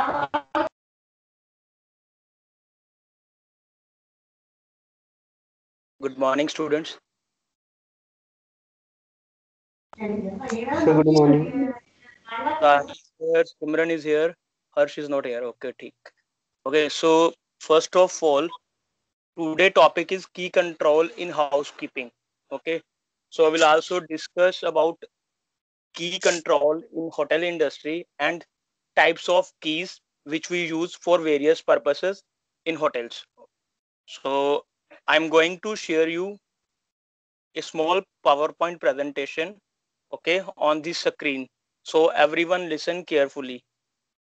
Good morning, students. So good morning. Sahil is here, Simran is here, Harsh is not here. Okay, ठीक. Okay, so first of all, today topic is key control in housekeeping. Okay, so I will also discuss about key control in hotel industry and types of keys which we use for various purposes in hotels. So I'm going to share you a small PowerPoint presentation, okay, on the screen. So everyone listen carefully.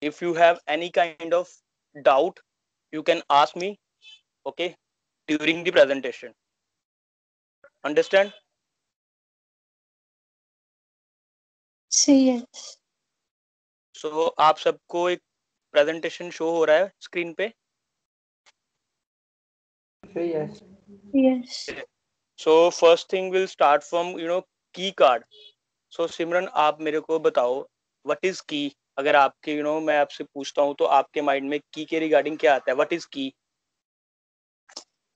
If you have any kind of doubt, you can ask me, okay, during the presentation. Understand? Say yes. So आप सबको एक presentation show हो रहा है screen पे? Say yes. Yes. So first thing will start from key card. So सिमरन आप मेरे को बताओ what is key? अगर आपके मैं आपसे पूछता हूँ तो आपके माइंड में की के रिगार्डिंग क्या आता है? What is key?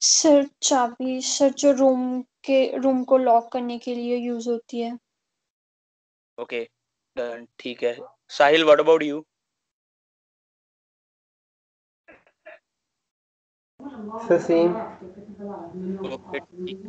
सर चाबी सर जो रूम को लॉक करने के लिए यूज होती है. Okay, done. ठीक है. साहिल, what about you? So same. Okay, ठीक.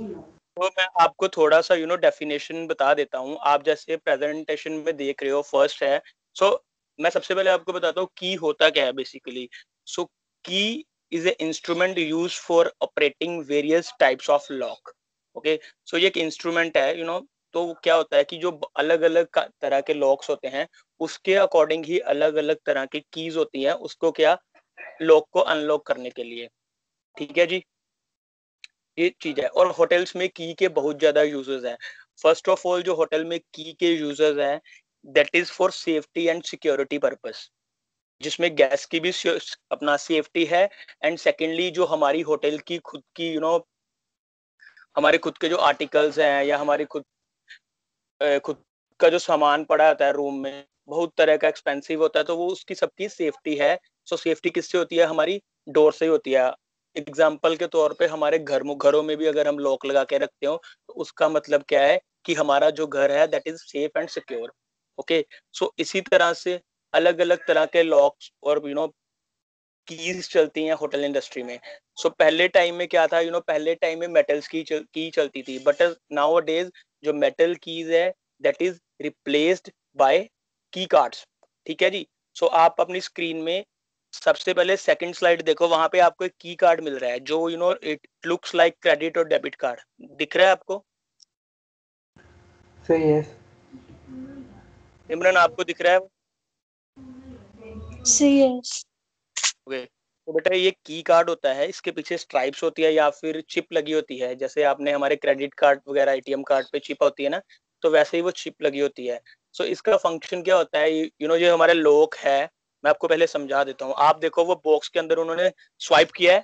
तो मैं आपको थोड़ा सा डेफिनेशन बता देता हूँ. आप जैसे प्रेजेंटेशन में देख रहे हो फर्स्ट है. सो मैं सबसे पहले आपको बताता हूँ की होता क्या है basically. So key is a instrument use for operating various types of lock. Okay, so ये एक इंस्ट्रूमेंट है तो क्या होता है कि जो अलग अलग तरह के लॉक्स होते हैं उसके अकॉर्डिंग ही अलग अलग तरह की कीज होती हैं उसको क्या लॉक को अनलॉक करने के लिए. ठीक है जी, ये चीज है. और होटल्स में की के बहुत ज्यादा यूजेस हैं. फर्स्ट ऑफ ऑल जो होटल में की के यूजेस हैं that is for safety and security purpose, जिसमें गैस की भी अपना सेफ्टी है. एंड सेकेंडली जो हमारी होटल की खुद की हमारे खुद के जो आर्टिकल्स हैं या हमारी खुद का जो सामान पड़ा होता है रूम में बहुत तरह का एक्सपेंसिव होता है तो वो उसकी सबकी सेफ्टी है. सो सेफ्टी किससे होती है? हमारी डोर से ही होती है. एग्जाम्पल के तौर पे हमारे घरों में भी अगर हम लॉक लगा के रखते हो तो उसका मतलब क्या है कि हमारा जो घर है that is safe and secure. Okay, so इसी तरह से अलग अलग तरह के लॉक्स और कीज चलती हैं होटल इंडस्ट्री में. सो पहले टाइम में क्या था पहले टाइम में मेटल्स की चलती थी. बट नाउ डेज जो मेटल कीज है दैट इज रिप्लेस्ड बाय की कार्ड्स. ठीक है जी. सो आप अपनी स्क्रीन में सबसे पहले सेकंड स्लाइड देखो, वहां पे आपको एक की कार्ड मिल रहा है जो इट लुक्स लाइक क्रेडिट और डेबिट कार्ड. दिख रहा है आपको? Say yes. इमरान आपको दिख रहा है? Say yes. ओके, तो बेटा ये की कार्ड होता है, इसके पीछे स्ट्राइप्स होती है या फिर चिप लगी होती है. जैसे आपने हमारे क्रेडिट कार्ड वगैरह एटीएम कार्ड पे चिप होती है ना, तो वैसे ही वो चिप लगी होती है. सो इसका फंक्शन क्या होता है जो हमारे लॉक है मैं आपको पहले समझा देता हूँ. आप देखो वो बॉक्स के अंदर उन्होंने स्वाइप किया है.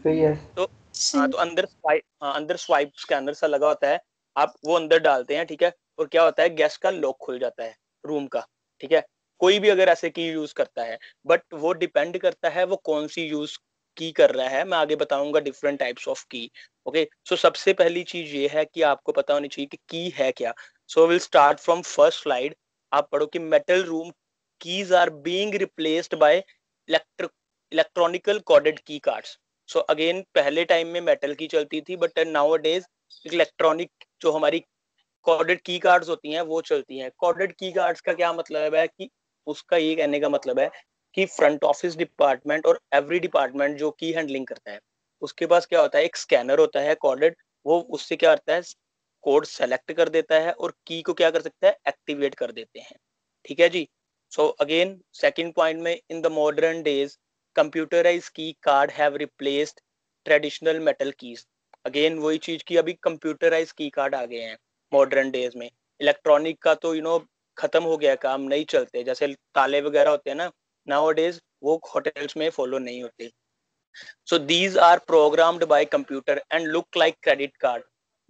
Say yes. तो हाँ, Say तो अंदर स्वाइप स्कैनर सा लगा होता है. आप वो अंदर डालते हैं, ठीक है, और क्या होता है गैस का लॉक खुल जाता है रूम का. ठीक है, कोई भी अगर ऐसे की यूज करता है, बट वो डिपेंड करता है वो कौन सी यूज की कर रहा है. मैं आगे बताऊंगा डिफरेंट टाइप्स ऑफ की. ओके, सो सबसे पहली चीज ये है कि आपको पता होनी चाहिए कि की है क्या. So will start from first slide. आप पढ़ो कि metal room keys are being replaced by electronical coded key cards. So again पहले टाइम में मेटल की चलती थी बट नाउ डेज इलेक्ट्रॉनिक जो हमारी कोडेड की कार्ड्स होती हैं वो चलती हैं. कोडेड की कार्ड्स का क्या मतलब है कि उसका ये कहने का मतलब है कि फ्रंट ऑफिस डिपार्टमेंट और एवरी डिपार्टमेंट जो की हैंडलिंग करता है उसके पास क्या होता है एक स्कैनर होता है कोडेड. वो उससे क्या करता है कोड सेलेक्ट कर देता है और की को क्या कर सकता है एक्टिवेट कर देते हैं. ठीक है जी. सो अगेन सेकंड पॉइंट में in the modern days computerize key card have replaced traditional metal keys. Again वही चीज की अभी कंप्यूटराइज की कार्ड आ गए हैं मॉडर्न डेज में. इलेक्ट्रॉनिक का तो खत्म हो गया, काम नहीं चलते. जैसे ताले वगैरह होते हैं ना नाउ डेज वो होटल्स में फॉलो नहीं होते. So these are programmed by computer and look like credit card.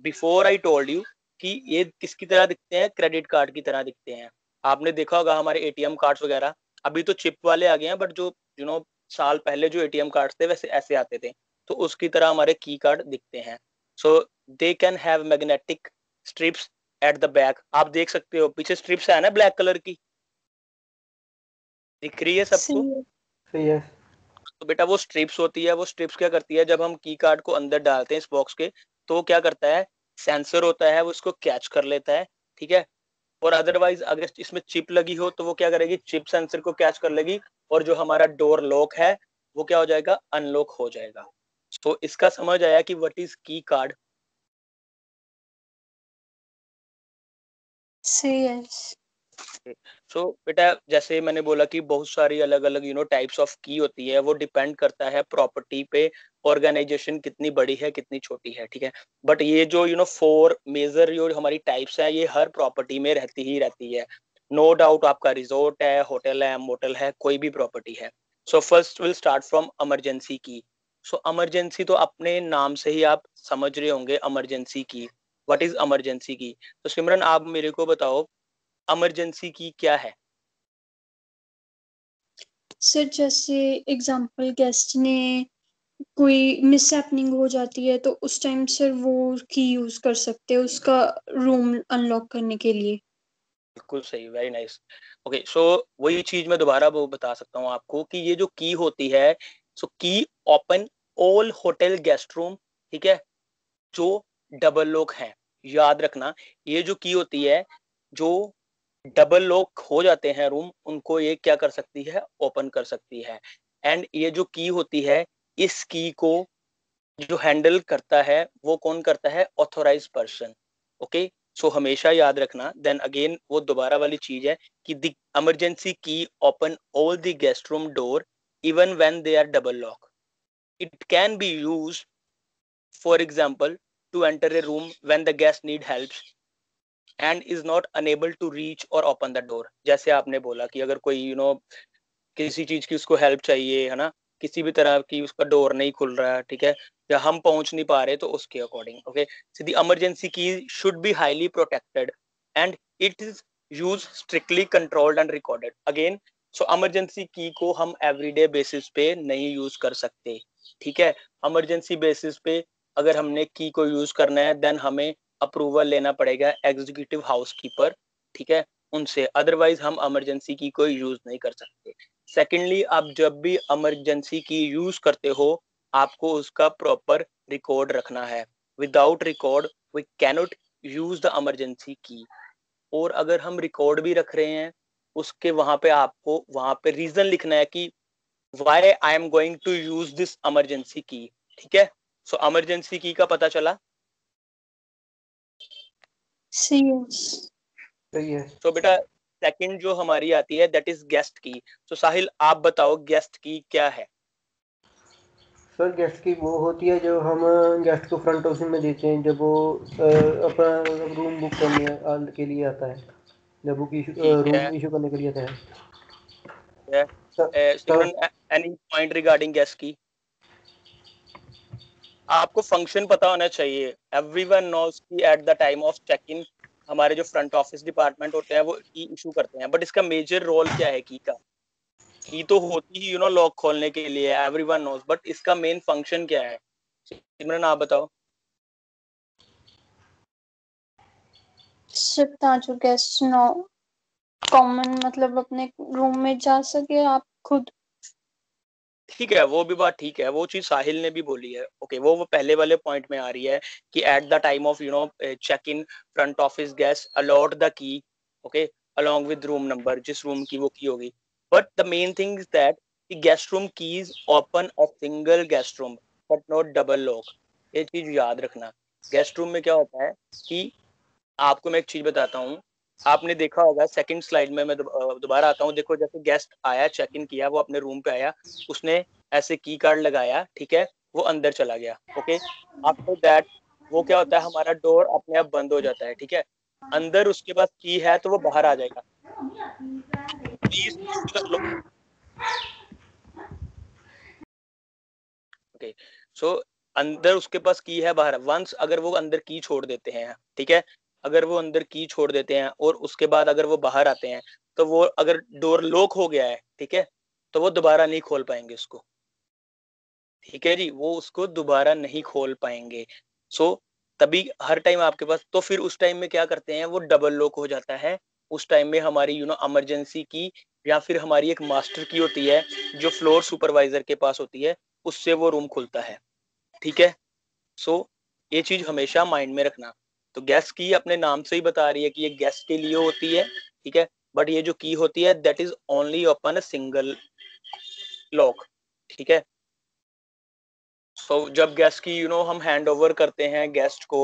Before I told you कि ये किसकी तरह दिखते हैं? क्रेडिट कार्ड की तरह दिखते हैं. आपने देखा होगा हमारे एटीएम कार्ड्स वगैरह, अभी तो चिप वाले आ गए हैं, बट जो साल पहले जो एटीएम कार्ड्स थे वैसे ऐसे आते थे, तो उसकी तरह हमारे की कार्ड दिखते हैं। So they can have magnetic strips at the back. आप देख सकते हो पीछे स्ट्रिप्स है ना ब्लैक कलर की, दिख रही है सबको? सही है। सही है। तो बेटा वो स्ट्रिप्स होती है, वो स्ट्रिप्स क्या करती है, जब हम की कार्ड को अंदर डालते हैं इस बॉक्स के, तो वो क्या करता है, सेंसर होता है वो उसको कैच कर लेता है, ठीक है। और अदरवाइज अगर इसमें चिप लगी हो तो वो क्या करेगी, चिप सेंसर को कैच कर लेगी, और जो हमारा डोर लॉक है वो क्या हो जाएगा, अनलॉक हो जाएगा। तो इसका समझ आया कि व्हाट इज की कार्ड। सही है। सो बेटा जैसे मैंने बोला कि बहुत सारी अलग अलग टाइप्स ऑफ की होती है, वो डिपेंड करता है प्रॉपर्टी पे, ऑर्गेनाइजेशन कितनी बड़ी है कितनी छोटी है, ठीक है। बट ये जो 4 मेजर जो हमारी टाइप्स है, ये हर प्रॉपर्टी में रहती ही रहती है। नो डाउट, आपका रिजॉर्ट है, होटल है, मोटल है, कोई भी प्रॉपर्टी है। So first will start from emergency की। सो इमरजेंसी तो अपने नाम से ही आप समझ रहे होंगे, इमरजेंसी की। व्हाट इज इमरजेंसी की? तो सिमरन आप मेरे को बताओ इमरजेंसी की क्या है? सर जैसे एग्जांपल गेस्ट ने कोई मिसहैपनिंग हो जाती है तो उस टाइम सर वो की यूज कर सकते हैं उसका रूम अनलॉक करने के लिए। बिल्कुल सही, वेरी नाइस। ओके, सो वही चीज मैं दोबारा वो बता सकता हूँ आपको कि ये जो की होती है, सो की open all hotel guest room, ठीक है, जो डबल लॉक हैं। याद रखना, ये जो की होती है, जो डबल लॉक हो जाते हैं रूम, उनको ये क्या कर सकती है, ओपन कर सकती है। एंड ये जो की होती है, इस की को जो हैंडल करता है वो कौन करता है, ऑथोराइज पर्सन। ओके, सो हमेशा याद रखना, देन अगेन वो दोबारा वाली चीज है कि the emergency key open all the guest room door even when they are double lock. It can be used for example to enter a room when the guest need help and is not unable to reach or open the door. जैसे आपने बोला कि अगर कोई किसी चीज की उसको हेल्प चाहिए, है ना, किसी भी तरह की उसका डोर नहीं खुल रहा है, ठीक है, या हम पहुंच नहीं पा रहे, तो उसके according. Okay, so the emergency key should be highly protected and it is use strictly controlled and recorded. Again, so emergency key को हम एवरीडे बेसिस पे नहीं यूज कर सकते, ठीक है। इमरजेंसी बेसिस पे अगर हमने की को यूज करना है, देन हमें अप्रूवल लेना पड़ेगा एग्जीक्यूटिव हाउसकीपर, ठीक है, उनसे। अदरवाइज हम इमरजेंसी की कोई यूज नहीं कर सकते। सेकेंडली, आप जब भी इमरजेंसी की यूज करते हो, आपको उसका प्रॉपर रिकॉर्ड रखना है। Without record we cannot use the emergency key. और अगर हम रिकॉर्ड भी रख रहे हैं, उसके वहां पे आपको वहां पे रीजन लिखना है कि why I am going to use this emergency key, ठीक है। सो इमरजेंसी की का पता चला। सही है। सही है। सो बेटा सेकंड जो हमारी आती है दैट इज गेस्ट की। तो साहिल आप बताओ गेस्ट की क्या है? सर गेस्ट की वो होती है जो हम गेस्ट को फ्रंट ऑफिस में देते हैं जब वो अपना रूम बुक करने के लिए आता है, जब बुक ठीक है, रूम इशू करने के लिए आता है। Simran sir any point regarding guest key? आपको फंक्शन पता होना चाहिए। एवरीवन नोज कि at the time of check in हमारे जो फ्रंट ऑफिस डिपार्टमेंट होते हैं वो की इशू करते हैं, बट इसका मेजर रोल क्या है की का? की तो होती ही लॉक खोलने के लिए, एवरीवन नोज, बट इसका मेन फंक्शन क्या है? सिमरन आप बताओ। सर ताकि गेस्ट ना कॉमन मतलब अपने रूम में जा सके आप खुद। ठीक है, वो भी बात ठीक है, वो चीज साहिल ने भी बोली है। ओके, वो पहले वाले पॉइंट में आ रही है कि at the time of check in front office guest allot the key, okay, along with room number, जिस रूम की वो की होगी। But the main thing is that guest room keys open a single guest room but not double lock. ये चीज याद रखना। Guest room में क्या होता है कि आपको मैं एक चीज बताता हूँ, आपने देखा होगा सेकंड स्लाइड में, मैं दोबारा आता हूँ, देखो जैसे गेस्ट आया, चेक इन किया, वो अपने रूम पे आया, उसने ऐसे की कार्ड लगाया, ठीक है, वो अंदर चला गया। ओके, आफ्टर दैट वो क्या होता है, हमारा डोर अपने आप बंद हो जाता है, ठीक है। अंदर उसके पास की है तो वो बाहर आ जाएगा। प्लीज ओके, सो अंदर उसके पास की है, बाहर वंस अगर वो अंदर की छोड़ देते हैं, ठीक है, अगर वो अंदर की छोड़ देते हैं और उसके बाद अगर वो बाहर आते हैं, तो वो अगर डोर लॉक हो गया है, ठीक है, तो वो दोबारा नहीं खोल पाएंगे उसको। ठीक है जी, वो उसको दोबारा नहीं खोल पाएंगे। सो तभी हर टाइम आपके पास, तो फिर उस टाइम में क्या करते हैं, वो डबल लॉक हो जाता है। उस टाइम में हमारी इमरजेंसी की या फिर हमारी एक मास्टर की होती है जो फ्लोर सुपरवाइजर के पास होती है, उससे वो रूम खुलता है। ठीक है, सो ये चीज हमेशा माइंड में रखना। तो गेस्ट की अपने नाम से ही बता रही है कि ये गेस्ट के लिए होती है, ठीक है, बट ये जो की होती है that is only open a single lock. ठीक है, सो जब गेस्ट की हम हैंड ओवर करते हैं गेस्ट को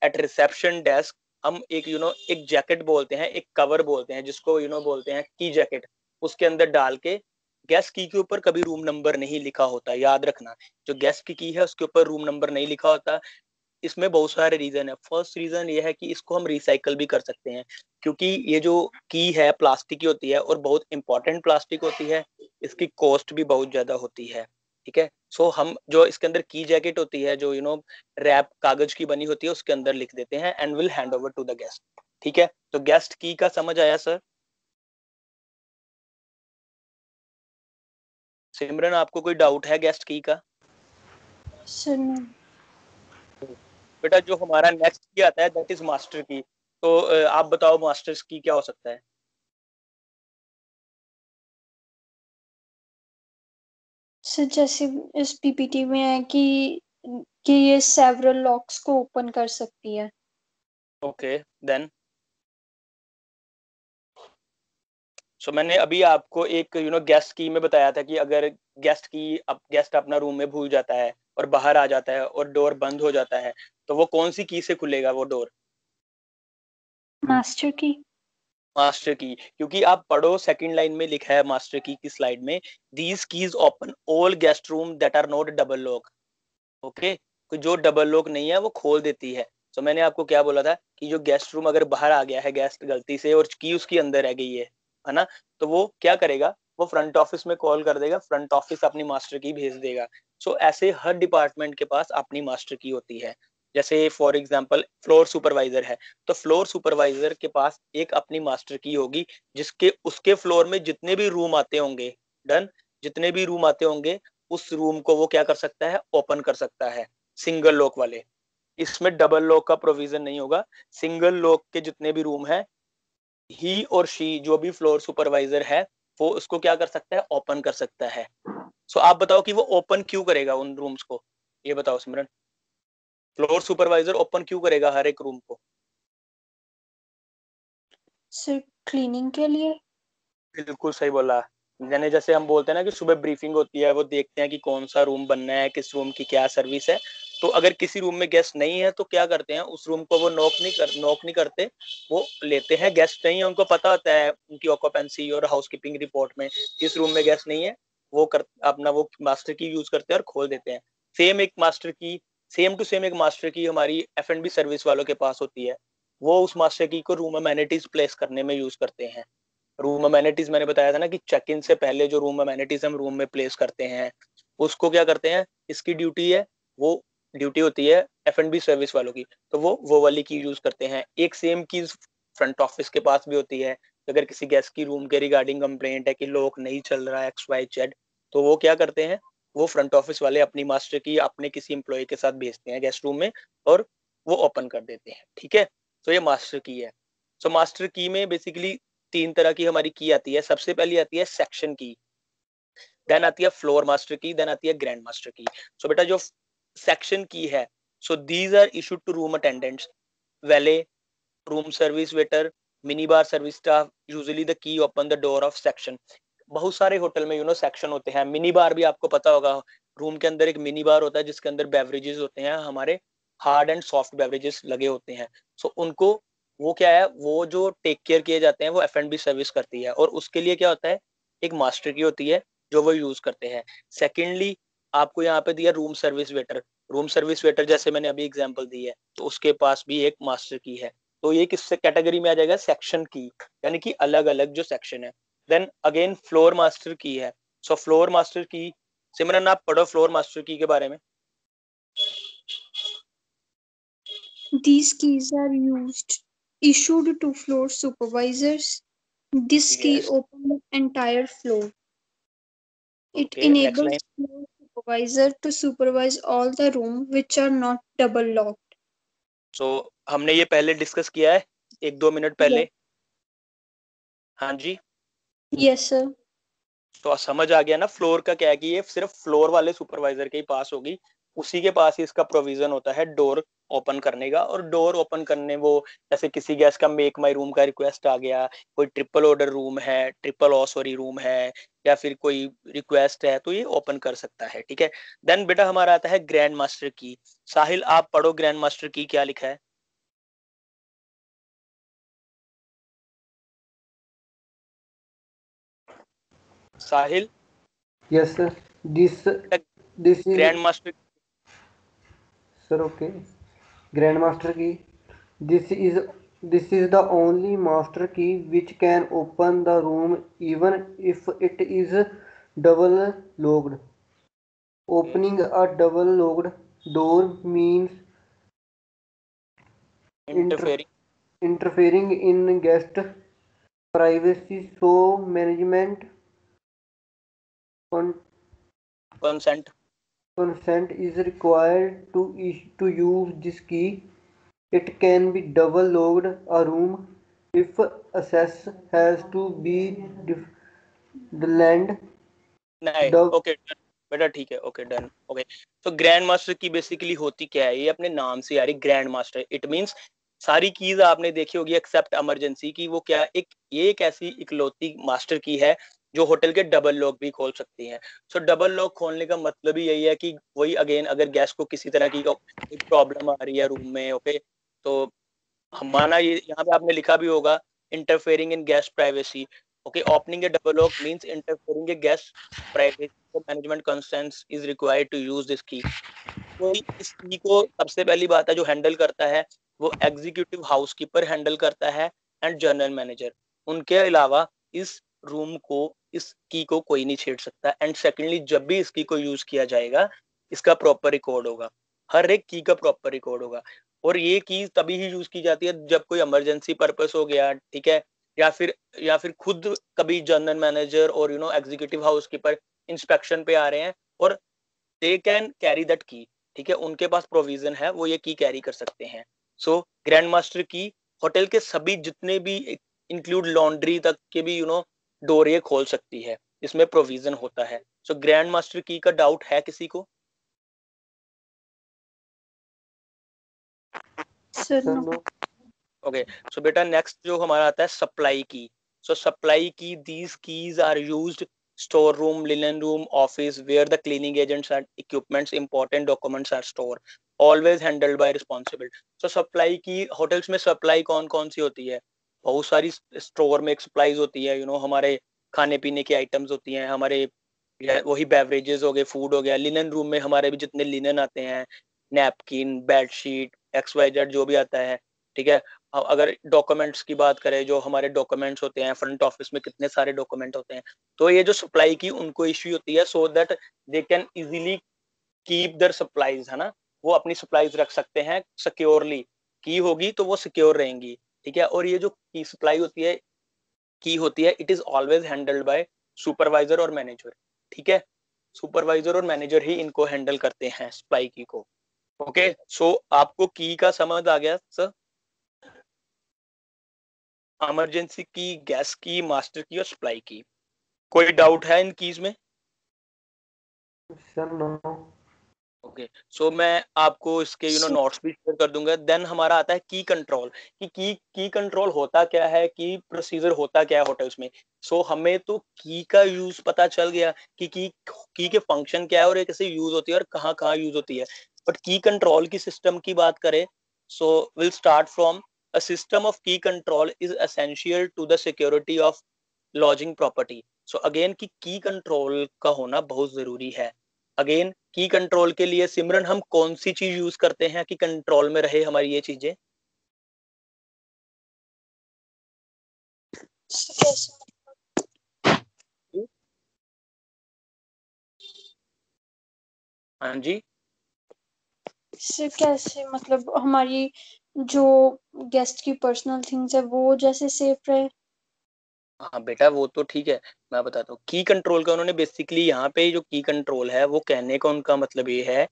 एट रिसेप्शन डेस्क, हम एक एक जैकेट बोलते हैं, एक कवर बोलते हैं जिसको बोलते हैं की जैकेट, उसके अंदर डाल के, गेस्ट की के ऊपर कभी रूम नंबर नहीं लिखा होता, याद रखना। जो गेस्ट की है उसके ऊपर रूम नंबर नहीं लिखा होता। इसमें बहुत सारे रीजन है। फर्स्ट रीजन ये है कि इसको हम रिसाइकल भी कर सकते हैं, क्योंकि ये जो की है प्लास्टिक की होती है और बहुत इंपॉर्टेंट प्लास्टिक होती है, इसकी कॉस्ट भी बहुत ज्यादा होती है। ठीक है, सो हम जो इसके अंदर की जैकेट होती है जो रैप कागज की बनी होती है उसके अंदर लिख देते हैं and will hand over to the guest. ठीक है, तो गेस्ट की का समझ आया सर? सिमरन आपको कोई डाउट है गेस्ट की का? सर नहीं। बेटा जो हमारा नेक्स्ट की आता है दैट इज मास्टर की। तो आप बताओ मास्टर्स की क्या हो सकता है? सर जैसे इस पीपीटी में है कि ये सेवरल लॉक्स को ओपन कर सकती है। ओके, देन सो मैंने अभी आपको एक गेस्ट की में बताया था कि अगर गेस्ट अपना रूम में भूल जाता है और बाहर आ जाता है और डोर बंद हो जाता है, तो वो कौन सी की से खुलेगा वो डोर? मास्टर की। मास्टर की, क्योंकि आप पढ़ो सेकंड लाइन में लिखा है मास्टर की स्लाइड में, these keys open all guest room that are not double lock. Okay, तो जो डबल लॉक नहीं है वो खोल देती है। तो मैंने आपको क्या बोला था कि जो गेस्ट रूम अगर बाहर आ गया है गेस्ट गलती से और की उसकी अंदर रह गई है ना, तो वो क्या करेगा, वो फ्रंट ऑफिस में कॉल कर देगा, फ्रंट ऑफिस अपनी मास्टर की भेज देगा। सो ऐसे हर डिपार्टमेंट के पास अपनी मास्टर की होती है। जैसे फॉर एग्जांपल फ्लोर सुपरवाइजर है, तो फ्लोर सुपरवाइजर के पास एक अपनी मास्टर की होगी, जिसके उसके फ्लोर में जितने भी रूम आते होंगे, डन, जितने भी रूम आते होंगे उस रूम को वो क्या कर सकता है, ओपन कर सकता है, सिंगल लॉक वाले। इसमें डबल लॉक का प्रोविजन नहीं होगा। सिंगल लॉक के जितने भी रूम है, ही और शी जो भी फ्लोर सुपरवाइजर है वो उसको क्या कर सकता है, ओपन कर सकता है। सो आप बताओ कि वो ओपन क्यों करेगा उन रूम्स को, ये बताओ सिमरन। फ्लोर सुपरवाइजर ओपन क्यों करेगा हर एक रूम को? सर क्लीनिंग के लिए। बिल्कुल सही बोला। यानी जैसे हम बोलते हैं ना कि सुबह ब्रीफिंग होती है, वो देखते हैं कि कौन सा रूम बनना है, किस रूम की क्या सर्विस है। तो अगर किसी रूम में गेस्ट नहीं है तो क्या करते हैं, उस रूम को वो नॉक नहीं करते, वो लेते हैं। गेस्ट नहीं है, उनको पता होता है उनकी ऑक्यूपेंसी और हाउसकीपिंग रिपोर्ट में इस रूम में गेस्ट नहीं है, वो कर अपना वो मास्टर की यूज करते हैं और खोल देते हैं। सेम एक मास्टर की, सेम टू सेम एक मास्टर की हमारी F&B सर्विस वालों के पास होती है। वो उस मास्टर की को रूम अमेनिटीज प्लेस करने में यूज करते हैं। रूम अमेनिटीज मैंने बताया था ना कि चेक इन से पहले जो रूम अमेनिटीज हम रूम में प्लेस करते हैं, उसको क्या करते हैं, इसकी ड्यूटी है, वो ड्यूटी होती है F&B सर्विस वालों की, तो वो वाली की यूज करते हैं। एक सेम की फ्रंट ऑफिस के पास भी होती है। अगर किसी गेस्ट की रूम के रिगार्डिंग कंप्लेंट है कि लॉक नहीं चल रहा है XYZ, तो वो क्या करते हैं, वो फ्रंट ऑफिस वाले अपनी मास्टर की अपने किसी एम्प्लॉय के साथ भेजते हैं गेस्ट रूम में और वो ओपन कर देते हैं। ठीक है, तो ये मास्टर की है। सो मास्टर की में बेसिकली तीन तरह की हमारी की आती है। सबसे पहली आती है सेक्शन की, देन आती है फ्लोर मास्टर की, देन आती है ग्रैंड मास्टर की। सो बेटा जो सेक्शन की है, so these are issued to room attendants, valet, room service waiter, mini bar service staff, usually the key open the door of section. बहुत सारे होटल में सेक्शन होते हैं। मिनी बार भी आपको पता होगा, रूम के अंदर एक मिनी बार होता है जिसके अंदर बेवरेजेस होते हैं, हमारे हार्ड एंड सॉफ्ट बेवरेजेस लगे होते हैं। सो उनको वो क्या है, वो जो टेक केयर किए जाते हैं वो F&B सर्विस करती है, और उसके लिए क्या होता है, एक मास्टर की होती है जो वो यूज करते हैं। सेकेंडली आपको यहाँ पे दिया room service waiter. Room service waiter जैसे मैंने अभी एग्जांपल दी है, तो उसके पास भी एक मास्टर की है। तो ये किस कैटेगरी में आ जाएगा, सेक्शन की, यानी कि अलग अलग जो सेक्शन है। देन अगेन फ्लोर मास्टर की है। सो फ्लोर मास्टर की, सिमरन आप पढ़ो फ्लोर मास्टर की के बारे में। These keys are used issued to floor supervisors. This key Yes. opens the entire floor. It Okay, next enables line. floor supervisor to supervise all the rooms which are not double locked. So हमने ये पहले discuss किया है 1-2 minute पहले। हाँ जी। Yes, sir. तो समझ आ गया ना फ्लोर का क्या है कि ये सिर्फ फ्लोर वाले सुपरवाइजर के ही पास होगी, उसी के पास ही इसका प्रोविजन होता है डोर ओपन करने का। और डोर ओपन करने वो जैसे किसी गेस्ट का मेक माई रूम का रिक्वेस्ट आ गया, कोई ट्रिपल ऑर्डर रूम है, ट्रिपल सॉरी रूम है, या फिर कोई रिक्वेस्ट है, तो ये ओपन कर सकता है। ठीक है। देन बेटा हमारा आता है ग्रैंड मास्टर की। साहिल आप पढ़ो ग्रैंड मास्टर की क्या लिखा है। साहिल। Yes, sir. This is, grand master. sir, okay. Grandmaster key. This is this is the only master key which can open the room even if it is double locked. Opening a double locked door means interfering. interfering in guest privacy, so management con- consent. consent is required to use this key. It can be double locked a room if access has to be land नहीं the okay बेटा ठीक है। Okay done. Okay. तो grand master की basically होती क्या है, ये अपने नाम से आ रही ग्रैंड मास्टर। इट मींस सारी कीज आपने देखी होगी एक्सेप्ट इमरजेंसी की, वो क्या ये एक ऐसी इकलौती मास्टर की है जो होटल के डबल लॉक भी खोल सकती है। सो डबल लॉक खोलने का मतलब ही यही है कि वही अगेन अगर गेस्ट को किसी तरह की प्रॉब्लम आ रही है रूम में, ओके, तो हमारा ये यहाँ पे आपने लिखा भी होगा interfering in guest privacy. Okay, opening a double lock means interfering a guest privacy, management consent is required to use this key. तो इस की को सबसे पहली बात है जो हैंडल करता है वो एग्जीक्यूटिव हाउसकीपर हैंडल करता है एंड जनरल मैनेजर। उनके अलावा इस रूम को, इस की को कोई नहीं छेड़ सकता। एंड सेकेंडली जब भी इस की को यूज किया जाएगा इसका प्रॉपर रिकॉर्ड होगा, हर एक की का प्रॉपर रिकॉर्ड होगा। और ये की तभी ही यूज की जाती है जब कोई इमरजेंसी पर्पस हो गया, ठीक है, या फिर खुद कभी जनरल मैनेजर और एग्जीक्यूटिव हाउसकीपर इंस्पेक्शन पे आ रहे हैं और दे कैन कैरी दैट की। ठीक है, उनके पास प्रोविजन है, वो ये की कैरी कर सकते हैं। सो ग्रैंड मास्टर की होटल के सभी जितने भी इंक्लूड लॉन्ड्री तक के भी डोर ये खोल सकती है, इसमें प्रोविजन होता है। सो ग्रैंड मास्टर की का डाउट है किसी को? Sir, sir, no. no. Okay. So बेटा नेक्स्ट जो हमारा आता है supply key. So supply key, these keys are used store room, linen room, office where the cleaning agents and equipments, important documents are store, always handled by responsible. So supply key, hotels में supply कौन कौन सी होती है? बहुत सारी store में supplies होती है, हमारे खाने पीने की आइटम्स होती हैं, हमारे वही बेवरेजेस हो गए, फूड हो गया। लिनन रूम में हमारे भी जितने लिनन आते हैं, napkin, bedsheet, X Y Z जो भी आता है, ठीक है। अगर डॉक्यूमेंट्स की बात करें, जो हमारे डॉक्यूमेंट्स होते हैं फ्रंट ऑफिस में कितने सारे डॉक्यूमेंट होते हैं, तो ये जो सप्लाई की उनको इश्यू होती है so that they can easily keep their supplies, है ना, वो अपनी सप्लाईज रख सकते हैं सिक्योरली। की होगी तो वो सिक्योर रहेंगी। ठीक है। और ये जो की सप्लाई होती है it is always handled bye supervisor और मैनेजर। ठीक है, सुपरवाइजर और मैनेजर ही इनको हैंडल करते हैं सप्लाई की को। ओके, सो आपको की का समझ आ गया सर? इमरजेंसी की, गैस की, मास्टर की और सप्लाई की। कोई डाउट है इन कीज में? Sir, no. ओके, सो मैं आपको इसके Sir, नोट्स भी शेयर कर दूंगा। देन हमारा आता है की कंट्रोल। कि की कंट्रोल होता क्या है, की प्रोसीजर होता क्या है होटल्स में। सो हमें तो की का यूज पता चल गया कि की के फंक्शन क्या है और ये कैसे यूज होती है और कहाँ कहाँ यूज होती है। बट की कंट्रोल की सिस्टम की बात करें, so will start from a system of key control is essential to the security of lodging property. So again key control का होना बहुत जरूरी है। अगेन की कंट्रोल के लिए सिमरन हम कौन सी चीज यूज करते हैं कि कंट्रोल में रहे हमारी ये चीजें? कैसे हाँ जी। कैसे मतलब हमारी जो गेस्ट की पर्सनल थिंग्स है वो जैसे सेफ रहे। हाँ बेटा वो तो ठीक है, मैं बताता हूँ की कंट्रोल का उन्होंने बेसिकली यहाँ पे जो की कंट्रोल है वो कहने का उनका मतलब ये है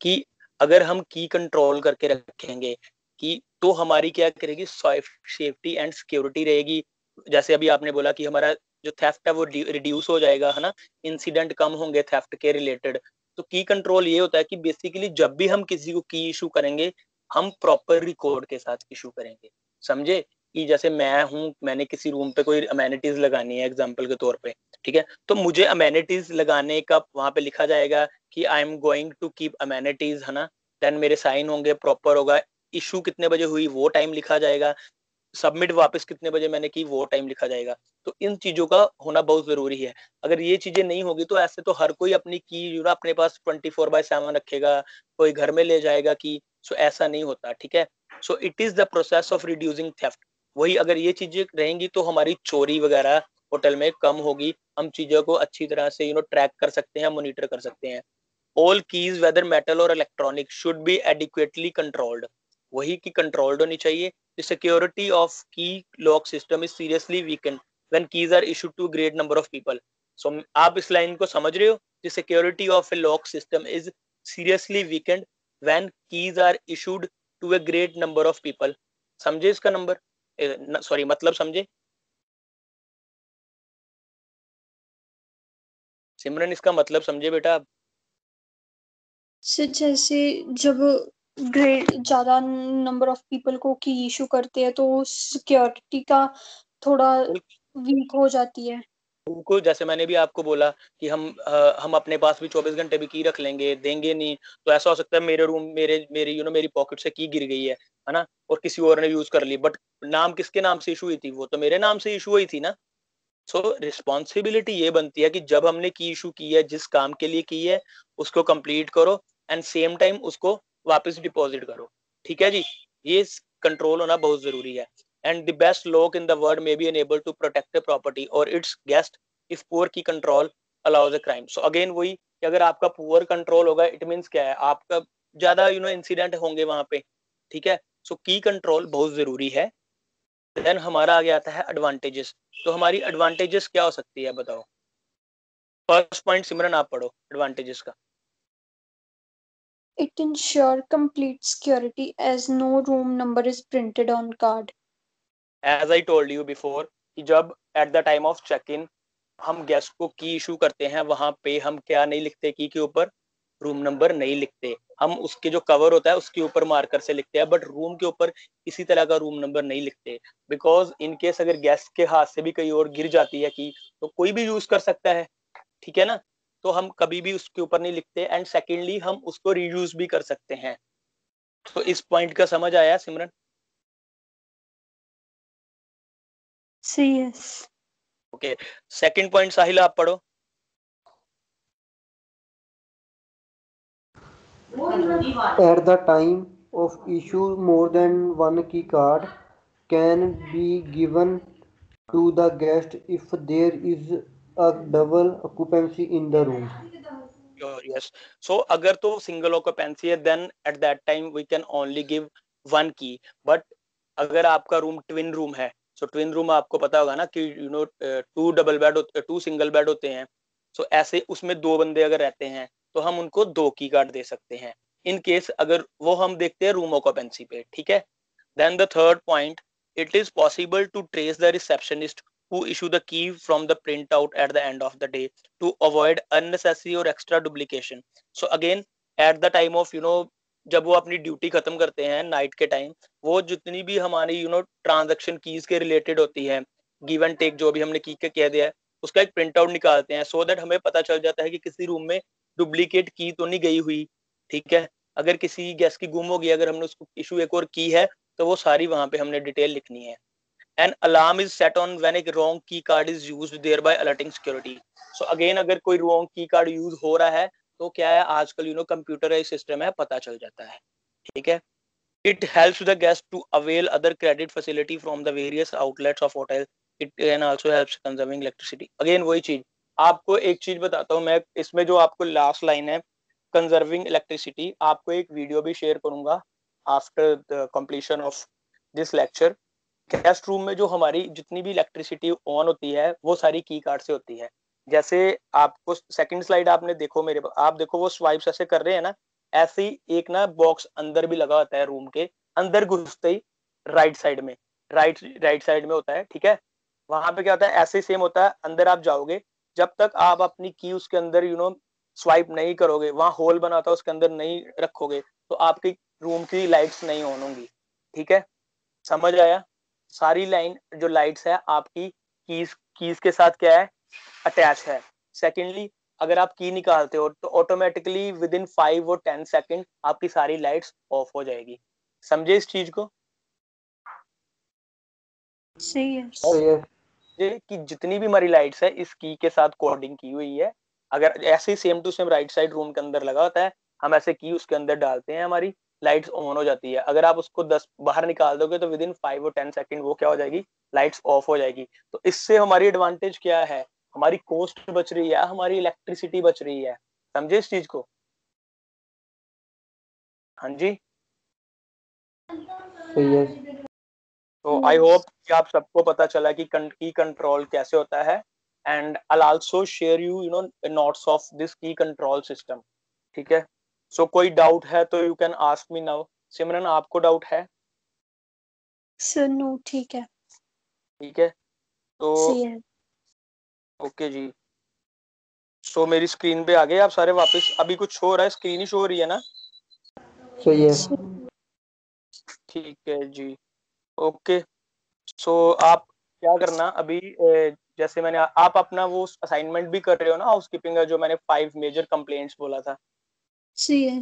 कि अगर हम की कंट्रोल करके रखेंगे कि तो हमारी क्या करेगी, सेफ्टी एंड सिक्योरिटी रहेगी। जैसे अभी आपने बोला कि हमारा जो थेफ्ट है वो रिड्यूस हो जाएगा, है ना, इंसिडेंट कम होंगे थेफ्ट के रिलेटेड। तो की कंट्रोल ये होता है कि बेसिकली जब भी हम किसी को की इशू करेंगे हम प्रॉपर रिकॉर्ड के साथ इशू करेंगे। समझे कि जैसे मैं हूँ, मैंने किसी रूम पे कोई अमेनिटीज लगानी है एग्जाम्पल के तौर पे, ठीक है, तो मुझे अमेनिटीज लगाने का वहां पे लिखा जाएगा कि I am going to keep amenities, है ना, देन मेरे साइन होंगे, प्रॉपर होगा, इशू कितने बजे हुई वो टाइम लिखा जाएगा, सबमिट वापस कितने बजे मैंने की वो टाइम लिखा जाएगा। तो इन चीजों का होना बहुत जरूरी है। अगर ये चीजें नहीं होगी तो ऐसे तो हर कोई अपनी की जो ना अपने पास 24/7 रखेगा, कोई घर में ले जाएगा की। सो ऐसा नहीं होता, ठीक है। So it is the process of reducing theft. वही अगर ये चीजें रहेंगी तो हमारी चोरी वगैरह होटल में कम होगी, हम चीजों को अच्छी तरह से ट्रैक कर सकते हैं, मॉनिटर कर सकते हैं। All keys whether metal or electronic should be adequately controlled। वही की कंट्रोल्ड होनी चाहिए। The security of key lock system is seriously weakened when keys are issued to a great number of people। So आप इस line को समझ रहे हो? The security of a lock system is seriously weakened when keys are issued to a great number of people। समझे इसका number sorry मतलब समझे सिमरन, इसका मतलब समझे बेटा आप? से जैसे जब ग्रेट ज्यादा नंबर ऑफ पीपल को की इशू करते हैं तो सिक्योरिटी का थोड़ा वीक हो जाती है। उनको जैसे मैंने भी आपको बोला कि हम अपने पास भी 24 घंटे भी की रख लेंगे, देंगे नहीं तो ऐसा हो सकता है मेरे रूम मेरे मेरी मेरी पॉकेट से की गिर गई है ना, और किसी और ने यूज कर ली, बट नाम किसके नाम से इशू हुई थी, वो तो मेरे नाम से इशू हुई थी ना। सो रिस्पॉन्सिबिलिटी ये बनती है कि जब हमने की इशू की है, जिस काम के लिए की है उसको कंप्लीट करो एंड सेम टाइम उसको वापस डिपॉजिट करो। ठीक है जी, ये कंट्रोल होना बहुत जरूरी है। And the best lock in the world may be unable to protect the property और its guest if poor key control allows a crime. So again वही कि अगर आपका पुअर कंट्रोल होगा इट मीन्स क्या है, आपका ज्यादा इंसिडेंट होंगे वहां पे। ठीक है, सो की कंट्रोल बहुत जरूरी है। देन हमारा आगे आता है एडवांटेजेस। तो हमारी एडवांटेजेस क्या हो सकती है बताओ? फर्स्ट पॉइंट सिमरन आप पढ़ो एडवांटेजेस का। It ensure complete security as no room number is printed on card। As I told you before कि जब at the time of check in हम गेस्ट को की इशू करते हैं वहां पे हम क्या नहीं लिखते, की के ऊपर रूम नंबर नहीं लिखते, हम उसके जो कवर होता है उसके ऊपर मार्कर से लिखते हैं, बट रूम के ऊपर किसी तरह का रूम नंबर नहीं लिखते। बिकॉज इन केस अगर गेस्ट के हाथ से भी कहीं और गिर जाती है की तो कोई भी यूज कर सकता है, ठीक है ना, तो हम कभी भी उसके ऊपर नहीं लिखते। एंड सेकेंडली हम उसको रीयूज भी कर सकते हैं। तो इस पॉइंट का समझ आया सिमरन? सही है। ओके, सेकंड पॉइंट साहिल आप पढ़ो। At the time of issue, more than one key card can be given to the guest if there is a double occupancy in the room. Yes, so अगर तो single occupancy है then at that time we can only give one key. But अगर आपका room twin room है, सो twin room आपको पता होगा ना कि two double bed two single bed होते हैं। सो ऐसे उसमें दो बंदे अगर रहते हैं तो हम उनको दो की कार्ड दे सकते हैं इन केस अगर वो हम देखते हैं रूम ऑक्यूपेंसी पे। ठीक है, then the third point, it is possible to trace the receptionist who issue the key from the printout at the end of the day to avoid unnecessary or extra duplication। So again at the time of जब वो अपनी duty खत्म करते हैं night के time, वो जितनी भी हमारी ट्रांजैक्शन कीज के रिलेटेड होती है, गिव एंड टेक जो भी हमने की के कह दिया है, उसका एक प्रिंट आउट निकालते हैं सो दैट हमें पता चल जाता है कि किसी रूम में डुप्लीकेट की तो नहीं गई हुई। ठीक है, अगर किसी गेस्ट की गुम हो गई, अगर हमने उसको इशू एक और की है तो वो सारी वहां पे हमने डिटेल लिखनी है। An alarm is set on when a wrong key card is used thereby alerting security. So again अगर कोई रॉन्ग की कार्ड यूज हो रहा है तो क्या है, आजकल कंप्यूटराइज सिस्टम है, पता चल जाता है। ठीक है, it helps the guest to avail other credit facility from the various outlets of hotel। it can also helps conserving electricity। again वही चीज, आपको एक चीज बताता हूँ मैं इसमें, जो आपको लास्ट लाइन है कंजर्विंग इलेक्ट्रिसिटी, आपको एक वीडियो भी शेयर करूंगा, after the completion of this lecture, guest room में जो हमारी जितनी भी इलेक्ट्रिसिटी ऑन होती है वो सारी की कार्ड से होती है। जैसे आपको सेकंड स्लाइड आपने देखो मेरे आप देखो वो स्वाइप्स ऐसे कर रहे हैं ना, ऐसे ही एक ना बॉक्स अंदर भी लगा होता है रूम के अंदर घुसते ही राइट साइड में, राइट साइड में होता है, ठीक है। वहां पे क्या होता है, ऐसे ही सेम होता है, अंदर आप जाओगे, जब तक आप अपनी की उसके अंदर स्वाइप नहीं करोगे, वहां होल बना था उसके अंदर नहीं रखोगे, तो आपकी रूम की लाइट्स नहीं ऑन होंगी, ठीक है। समझ आया? सारी लाइन जो लाइट्स है आपकी कीज कीज के साथ क्या है, अटैच है। सेकेंडली, अगर आप की निकालते हो तो ऑटोमेटिकली विद इन 5 और 10 सेकेंड आपकी सारी लाइट्स ऑफ हो जाएगी। समझे इस चीज को? सही है। सही है। ये कि जितनी भी हमारी लाइट्स है इस की के साथ कोडिंग की हुई है। अगर ऐसे ही same to same right side room के अंदर लगा होता है, हम ऐसे की उसके अंदर डालते हैं, हमारी लाइट्स ऑन हो जाती है। अगर आप उसको 10 बाहर निकाल दोगे तो विद इन 5 और 10 सेकेंड वो क्या हो जाएगी, लाइट्स ऑफ हो जाएगी। तो इससे हमारी एडवांटेज क्या है, हमारी कॉस्ट बच रही है, हमारी इलेक्ट्रिसिटी बच रही है। समझे इस चीज को? हाँ जी। सही है। तो आई होप कि आप सबको पता चला कि की कंट्रोल कैसे होता है। And I also share notes of this key control system, ठीक है। सो कोई डाउट है तो you can ask me now. Simran, आपको डाउट है? सर नो, ठीक है। ठीक है, तो सही है। ओके जी। सो मेरी स्क्रीन पे आ गए आप सारे वापस? अभी कुछ हो रहा है, स्क्रीन ही शो हो रही है ना? सही है। ठीक है जी। ओके, सो आप क्या करना अभी, जैसे मैंने आप अपना वो असाइनमेंट भी कर रहे हो ना हाउसकीपिंग का, जो मैंने 5 मेजर कंप्लेंट्स बोला था, सही है।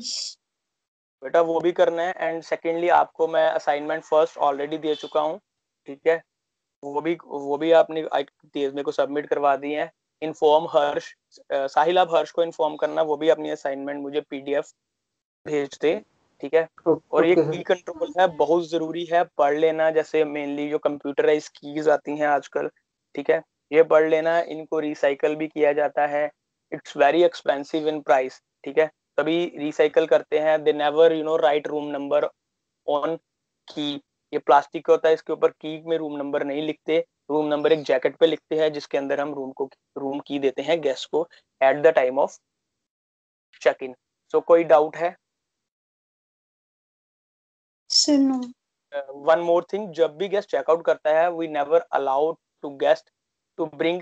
बेटा वो भी करना है। एंड सेकेंडली आपको मैं असाइनमेंट फर्स्ट ऑलरेडी दे चुका हूँ, ठीक है। वो भी आपने मेरे को सबमिट करवा दी है। इन्फॉर्म हर्ष, साहिल आप हर्ष को इन्फॉर्म करना, वो भी अपनी असाइनमेंट मुझे पीडीएफ भेज दे, ठीक है। और ये ओके की सर। कंट्रोल है, बहुत जरूरी है, पढ़ लेना। जैसे मेनली जो कंप्यूटराइज कीज आती हैं आजकल, ठीक है, ये पढ़ लेना। इनको रिसाइकल भी किया जाता है, it's very expensive in price, ठीक है। तभी रिसाइकल करते हैं, they never write room number on की। ये प्लास्टिक का होता है, इसके ऊपर की में रूम नंबर नहीं लिखते। रूम नंबर एक जैकेट पे लिखते हैं जिसके अंदर हम रूम की देते हैं गेस्ट को at the time of check in. So कोई डाउट है? Sir no. One more thing, जब भी गेस्ट चेकआउट करता है we never allow to guest to bring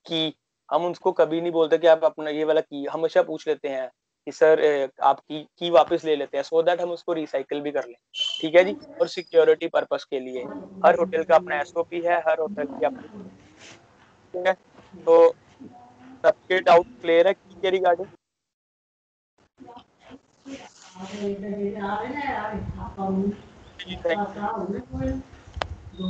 key. हम उसको कभी नहीं बोलते कि आप अपना ये वाला की, हमेशा पूछ लेते हैं कि सर आप की वापस ले लेते हैं, सो दैट हम उसको रिसाइकल भी कर लें, ठीक है जी। और सिक्योरिटी पर्पस के लिए हर होटल का अपना एसओपी है, हर होटल की अपनी, ठीक है। तो सबके डाउट क्लियर है की के रिगार्डिंग? Ji thank you.